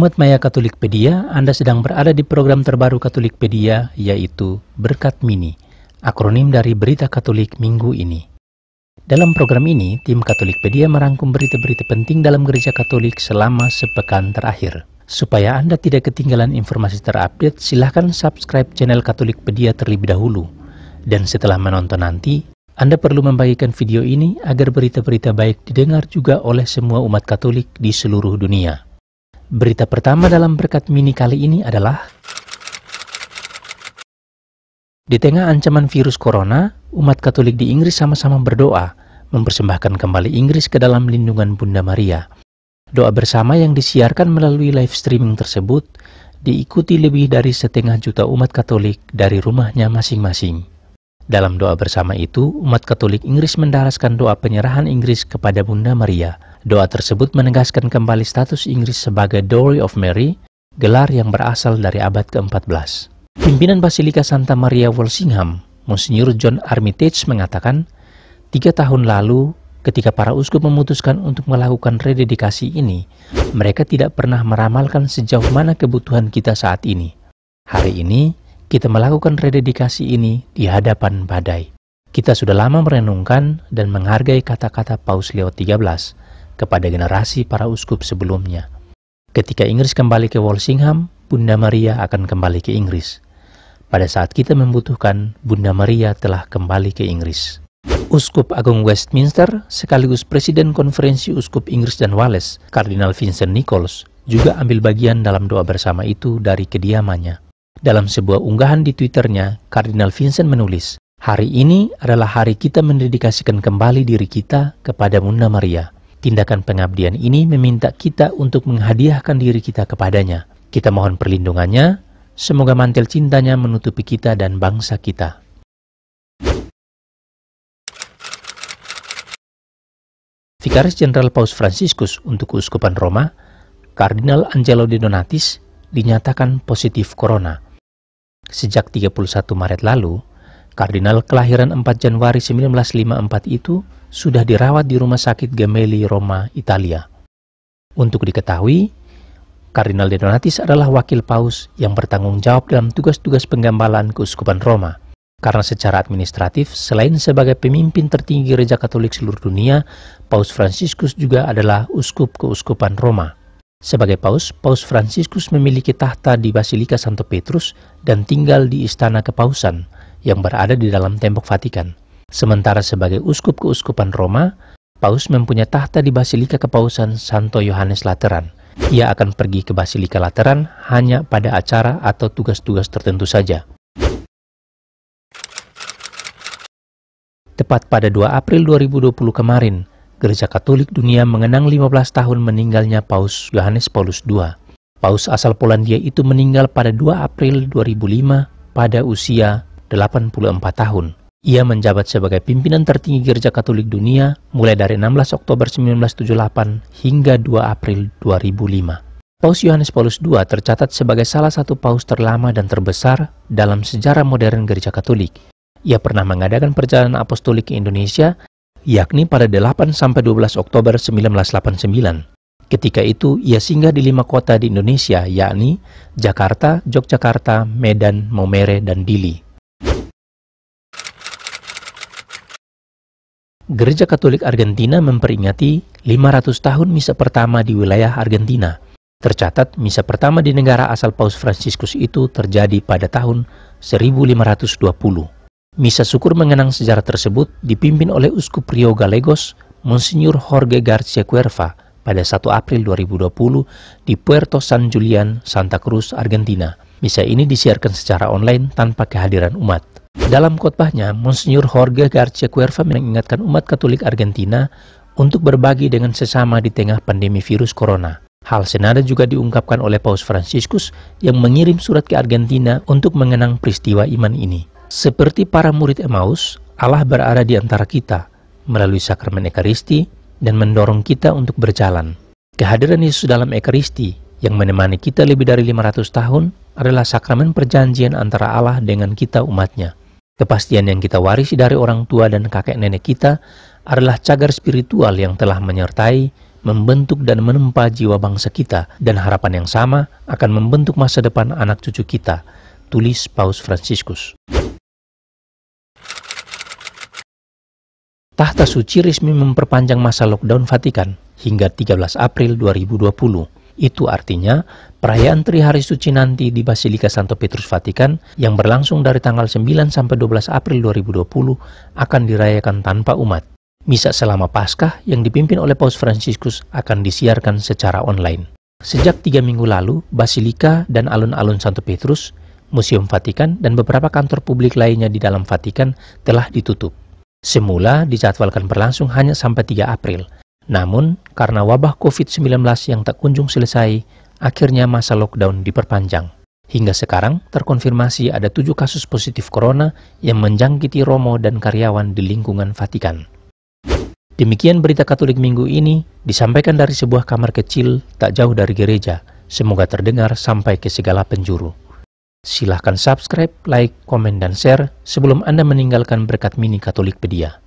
Umat Maya Katolikpedia, Anda sedang berada di program terbaru Katolikpedia, yaitu Berkat Mini, akronim dari Berita Katolik minggu ini. Dalam program ini, tim Katolikpedia merangkum berita-berita penting dalam Gereja Katolik selama sepekan terakhir. Supaya Anda tidak ketinggalan informasi terupdate, silahkan subscribe channel Katolikpedia terlebih dahulu. Dan setelah menonton nanti, Anda perlu membagikan video ini agar berita-berita baik didengar juga oleh semua umat Katolik di seluruh dunia. Berita pertama dalam Berkat Mini kali ini adalah: di tengah ancaman virus corona, umat Katolik di Inggris sama-sama berdoa, mempersembahkan kembali Inggris ke dalam lindungan Bunda Maria. Doa bersama yang disiarkan melalui live streaming tersebut diikuti lebih dari 1,5 juta umat Katolik dari rumahnya masing-masing. Dalam doa bersama itu, umat Katolik Inggris mendaraskan doa penyerahan Inggris kepada Bunda Maria. Doa tersebut menegaskan kembali status Inggris sebagai Dowry of Mary, gelar yang berasal dari abad ke-14. Pimpinan Basilika Santa Maria Walsingham, Monsinyur John Armitage mengatakan, 3 tahun lalu, ketika para uskup memutuskan untuk melakukan rededikasi ini, mereka tidak pernah meramalkan sejauh mana kebutuhan kita saat ini. Hari ini, kita melakukan rededikasi ini di hadapan badai. Kita sudah lama merenungkan dan menghargai kata-kata Paus Leo XIII kepada generasi para uskup sebelumnya. Ketika Inggris kembali ke Walsingham, Bunda Maria akan kembali ke Inggris. Pada saat kita membutuhkan, Bunda Maria telah kembali ke Inggris. Uskup Agung Westminster, sekaligus Presiden Konferensi Uskup Inggris dan Wales, Kardinal Vincent Nichols, juga ambil bagian dalam doa bersama itu dari kediamannya. Dalam sebuah unggahan di Twitternya, Kardinal Vincent menulis, "Hari ini adalah hari kita mendedikasikan kembali diri kita kepada Bunda Maria. Tindakan pengabdian ini meminta kita untuk menghadiahkan diri kita kepadanya. Kita mohon perlindungannya, semoga mantel cintanya menutupi kita dan bangsa kita." Vikaris Jenderal Paus Fransiskus untuk Keuskupan Roma, Kardinal Angelo De Donatis, dinyatakan positif corona. Sejak 31 Maret lalu, Kardinal kelahiran 4 Januari 1954 itu sudah dirawat di Rumah Sakit Gemelli, Roma, Italia. Untuk diketahui, Kardinal De Donatis adalah wakil paus yang bertanggung jawab dalam tugas-tugas penggambalaan Keuskupan Roma. Karena secara administratif, selain sebagai pemimpin tertinggi Gereja Katolik seluruh dunia, Paus Fransiskus juga adalah uskup Keuskupan Roma. Sebagai paus, Paus Fransiskus memiliki tahta di Basilika Santo Petrus dan tinggal di Istana Kepausan yang berada di dalam tembok Vatikan. Sementara sebagai uskup Keuskupan Roma, Paus mempunyai tahta di Basilika Kepausan Santo Yohanes Lateran. Ia akan pergi ke Basilika Lateran hanya pada acara atau tugas-tugas tertentu saja. Tepat pada 2 April 2020 kemarin, Gereja Katolik Dunia mengenang 15 tahun meninggalnya Paus Yohanes Paulus II. Paus asal Polandia itu meninggal pada 2 April 2005 pada usia 84 tahun. Ia menjabat sebagai pimpinan tertinggi Gereja Katolik Dunia mulai dari 16 Oktober 1978 hingga 2 April 2005. Paus Yohanes Paulus II tercatat sebagai salah satu paus terlama dan terbesar dalam sejarah modern Gereja Katolik. Ia pernah mengadakan perjalanan apostolik ke Indonesia, yakni pada 8–12 Oktober 1989. Ketika itu, ia singgah di 5 kota di Indonesia, yakni Jakarta, Yogyakarta, Medan, Maumere, dan Dili. Gereja Katolik Argentina memperingati 500 tahun misa pertama di wilayah Argentina. Tercatat, misa pertama di negara asal Paus Fransiskus itu terjadi pada tahun 1520. Misa syukur mengenang sejarah tersebut dipimpin oleh Uskup Rio Gallegos, Monsinyur Jorge Garcia Cuerva pada 1 April 2020 di Puerto San Julián, Santa Cruz, Argentina. Misa ini disiarkan secara online tanpa kehadiran umat. Dalam khotbahnya, Monsinyur Jorge Garcia Cuerva mengingatkan umat Katolik Argentina untuk berbagi dengan sesama di tengah pandemi virus corona. Hal senada juga diungkapkan oleh Paus Fransiskus yang mengirim surat ke Argentina untuk mengenang peristiwa iman ini. Seperti para murid Emmaus, Allah berada di antara kita melalui sakramen Ekaristi dan mendorong kita untuk berjalan. Kehadiran Yesus dalam Ekaristi yang menemani kita lebih dari 500 tahun adalah sakramen perjanjian antara Allah dengan kita umatnya. Kepastian yang kita warisi dari orang tua dan kakek nenek kita adalah cagar spiritual yang telah menyertai membentuk dan menempa jiwa bangsa kita, dan harapan yang sama akan membentuk masa depan anak cucu kita, tulis Paus Fransiskus. Tahta Suci resmi memperpanjang masa lockdown Vatikan hingga 13 April 2020. Itu artinya, perayaan Trihari Suci nanti di Basilika Santo Petrus Vatikan yang berlangsung dari tanggal 9 sampai 12 April 2020 akan dirayakan tanpa umat. Misa selama Paskah yang dipimpin oleh Paus Fransiskus akan disiarkan secara online. Sejak 3 minggu lalu, Basilika dan alun-alun Santo Petrus, Museum Vatikan, dan beberapa kantor publik lainnya di dalam Vatikan telah ditutup. Semula dijadwalkan berlangsung hanya sampai 3 April. Namun, karena wabah COVID-19 yang tak kunjung selesai, akhirnya masa lockdown diperpanjang. Hingga sekarang, terkonfirmasi ada 7 kasus positif corona yang menjangkiti romo dan karyawan di lingkungan Vatikan. Demikian berita Katolik minggu ini, disampaikan dari sebuah kamar kecil tak jauh dari gereja. Semoga terdengar sampai ke segala penjuru. Silahkan subscribe, like, komen, dan share sebelum Anda meninggalkan berkat mini Katolikpedia.